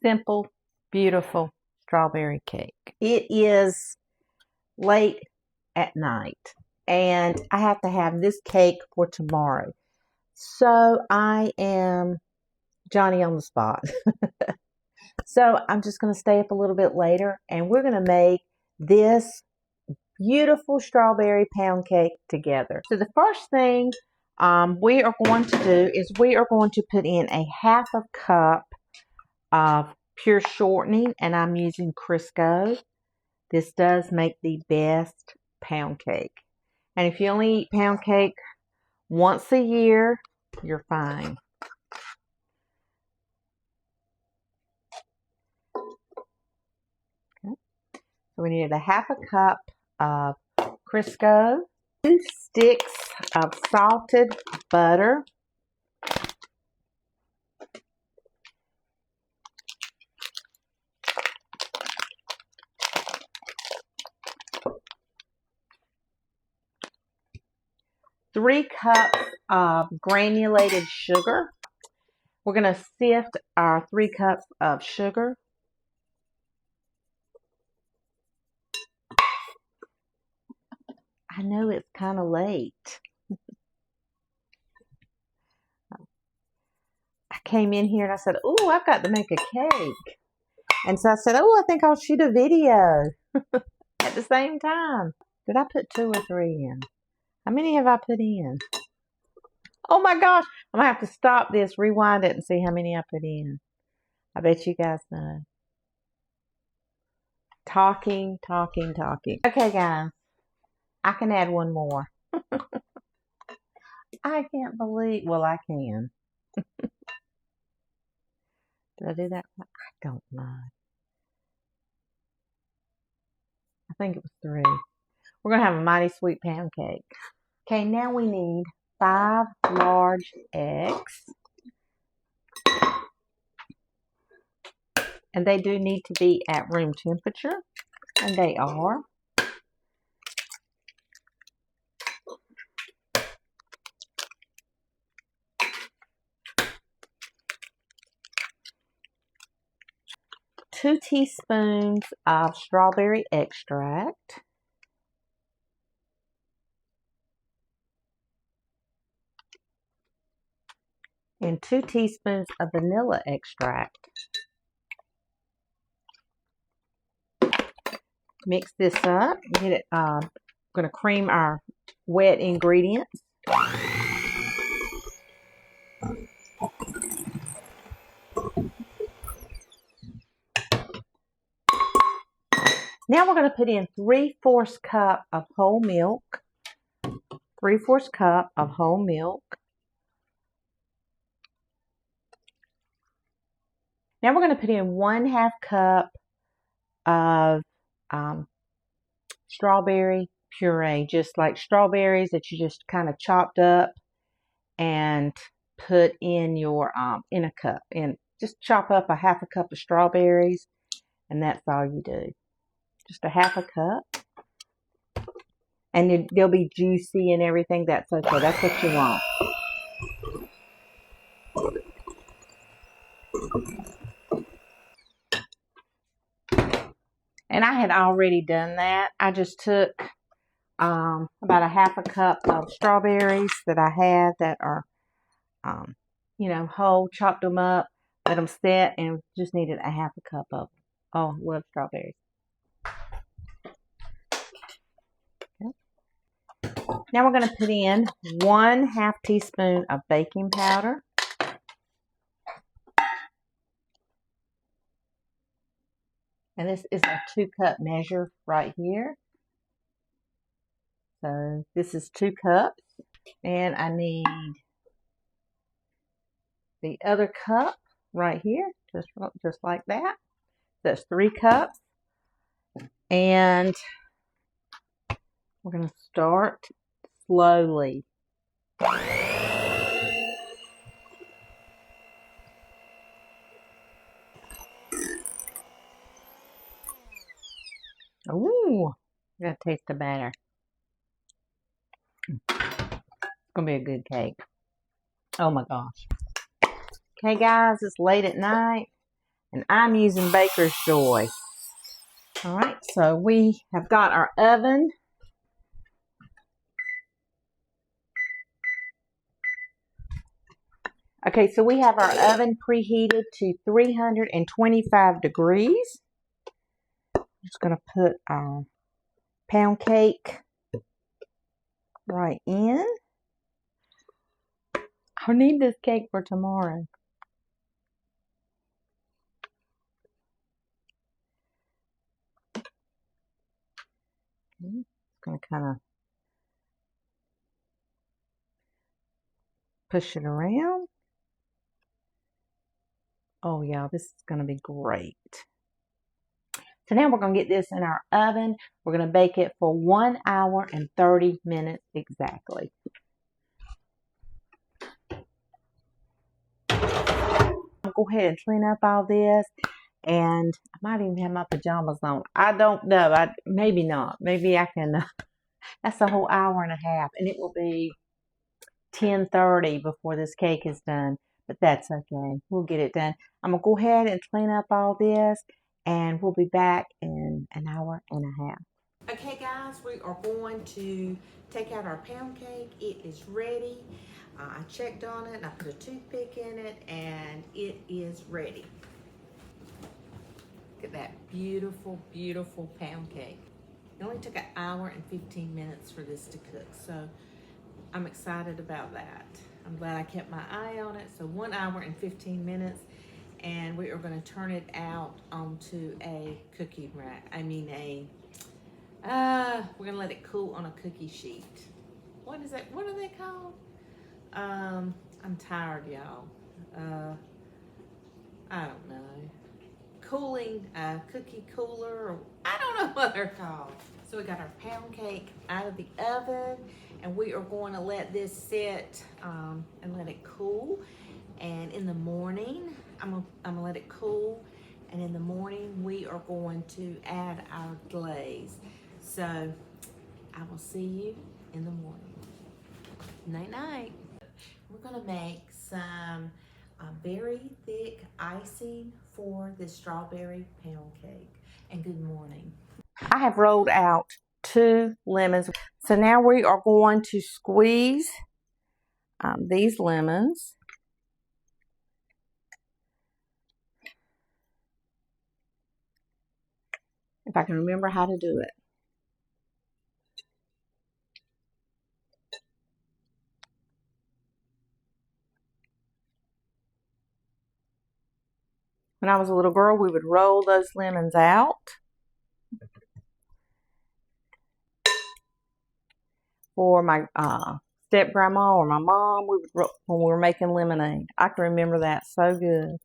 simple, beautiful strawberry cake. It is late at night and I have to have this cake for tomorrow. So I am Johnny on the spot. So I'm just going to stay up a little bit later and we're going to make this beautiful strawberry pound cake together. So the first thing we are going to do is we are going to put in a half a cup of pure shortening, and I'm using Crisco. This does make the best pound cake. And if you only eat pound cake once a year, you're fine. Okay. So we needed a half a cup of Crisco, 2 sticks of salted butter, three cups of granulated sugar. We're going to sift our 3 cups of sugar. I know it's kind of late. I came in here and I said, "Oh, I've got to make a cake." And so I said, "Oh, I think I'll shoot a video at the same time." Did I put 2 or 3 in? How many have I put in? Oh my gosh, I'm going to have to stop this, rewind it, and see how many I put in. I bet you guys know. Talking. Okay, guys. I can add 1 more. I can't believe, well, I can. Did I do that? I don't know. I think it was 3. We're going to have a mighty sweet pound cake. Okay, now we need 5 large eggs. And they do need to be at room temperature. And they are. Two teaspoons of strawberry extract. And 2 teaspoons of vanilla extract. Mix this up. Get it. Going to cream our wet ingredients. Now we're going to put in 3/4 cup of whole milk. 3/4 cup of whole milk. Now we're going to put in 1/2 cup of strawberry puree, just like strawberries that you just kind of chopped up and put in your in a cup. And just chop up a 1/2 cup of strawberries, and that's all you do. Just a 1/2 cup. And they'll be juicy and everything. That's okay. That's what you want. And I had already done that. I just took about a 1/2 cup of strawberries that I had that are, you know, whole, chopped them up, let them set, and just needed a 1/2 cup of them. Oh, I love strawberries. Now we're going to put in 1/2 teaspoon of baking powder. And this is a 2-cup measure right here. So this is 2 cups. And I need the other cup right here, just like that. That's 3 cups. And we're going to start slowly. Ooh, I gotta taste the batter. It's gonna be a good cake. Oh my gosh. Okay guys, it's late at night And I'm using Baker's Joy. All right, so we have got our oven. Okay, so we have our oven preheated to 325 degrees. I'm just going to put our pound cake right in. I need this cake for tomorrow. Going to kind of push it around. Oh yeah, this is going to be great. So now we're going to get this in our oven. We're going to bake it for 1 hour and 30 minutes exactly. I'll go ahead and clean up all this. And I might even have my pajamas on. I don't know. Maybe not. Maybe I can. That's a whole hour and a half. And it will be 10:30 before this cake is done. But that's okay. We'll get it done. I'm going to go ahead and clean up all this. And we'll be back in an hour and a half. Okay, guys. We are going to take out our pound cake. It is ready. I checked on it. And I put a toothpick in it. And it is ready. Look at that beautiful, beautiful pound cake. It only took 1 hour and 15 minutes for this to cook, so I'm excited about that. I'm glad I kept my eye on it. So 1 hour and 15 minutes, and we are going to turn it out onto a cookie rack. We're going to let it cool on a cookie sheet. What is that? What are they called? I'm tired, y'all. I don't know. Cooling, cookie cooler, or I don't know what they're called. So we got our pound cake out of the oven, and we are going to let this sit and let it cool. And in the morning, I'm gonna let it cool. And in the morning, we are going to add our glaze. So I will see you in the morning. Night night. We're gonna make some very thick icing for the strawberry pound cake. And good morning. I have rolled out 2 lemons. So now we are going to squeeze these lemons. If I can remember how to do it. When I was a little girl, we would roll those lemons out. For my step grandma or my mom, when we were making lemonade. I can remember that so good.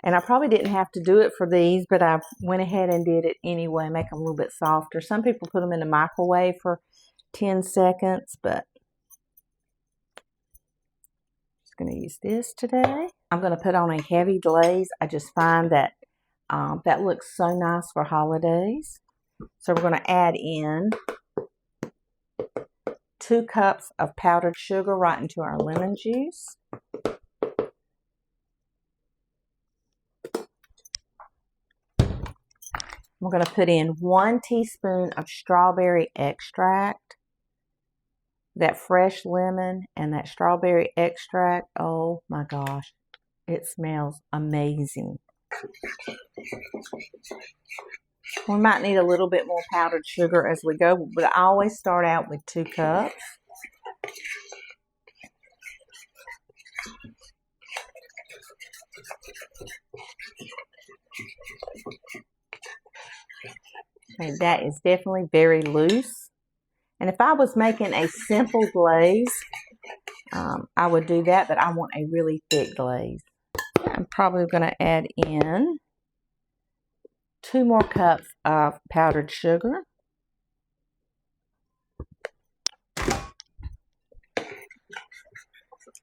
And I probably didn't have to do it for these, but I went ahead and did it anyway, make them a little bit softer. Some people put them in the microwave for 10 seconds, but I'm just going to use this today. I'm going to put on a heavy glaze. I just find that that looks so nice for holidays. So we're going to add in 2 cups of powdered sugar right into our lemon juice. We're going to put in 1 teaspoon of strawberry extract. That fresh lemon and that strawberry extract, oh my gosh, it smells amazing. We might need a little bit more powdered sugar as we go, but I always start out with 2 cups. Okay, that is definitely very loose. And if I was making a simple glaze, I would do that, but I want a really thick glaze. I'm probably going to add in 2 more cups of powdered sugar.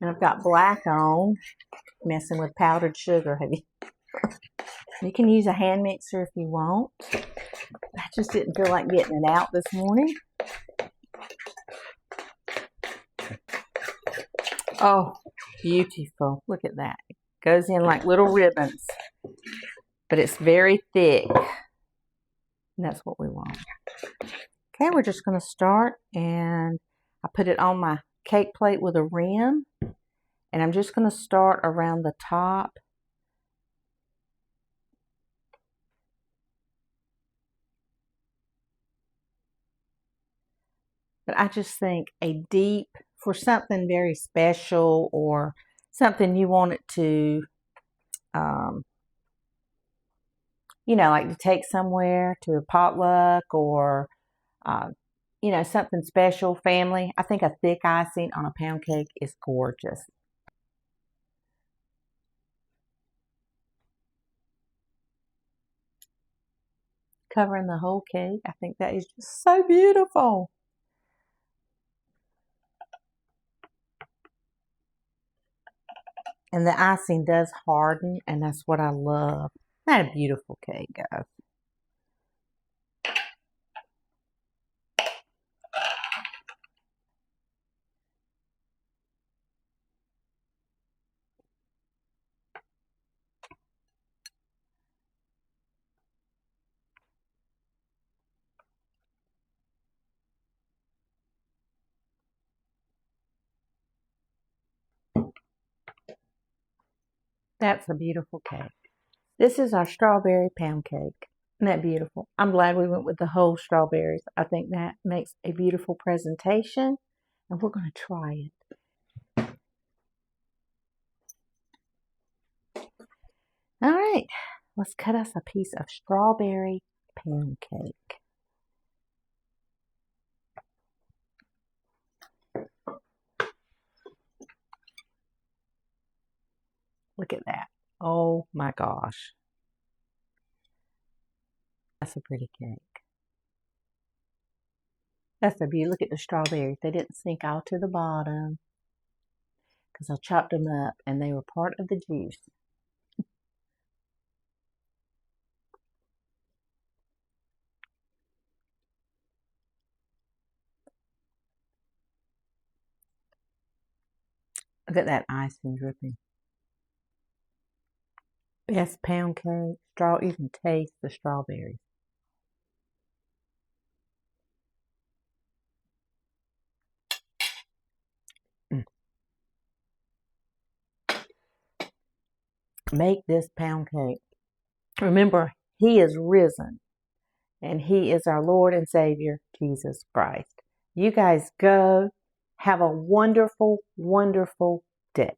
And I've got black on, messing with powdered sugar. You can use a hand mixer if you want. I just didn't feel like getting it out this morning. Oh, beautiful. Look at that. Goes in like little ribbons. But it's very thick. And that's what we want. Okay, we're just going to start, and I put it on my cake plate with a rim. And I'm just going to start around the top. But I just think for something very special or something you want it to, like to take somewhere to a potluck or, something special, family. I think a thick icing on a pound cake is gorgeous. Covering the whole cake. I think that is just so beautiful. And the icing does harden, and that's what I love. Isn't that a beautiful cake, guys? That's a beautiful cake. This is our strawberry pound cake. Isn't that beautiful? I'm glad we went with the whole strawberries. I think that makes a beautiful presentation, and we're going to try it. All right, let's cut us a piece of strawberry pound cake. Look at that. Oh my gosh. That's a pretty cake. That's a beauty. Look at the strawberries. They didn't sink all to the bottom because I chopped them up and they were part of the juice. Look at that icing dripping. Best pound cake. You can taste the strawberries. Make this pound cake. Remember, He is risen, and He is our Lord and Savior, Jesus Christ. You guys go. Have a wonderful, wonderful day.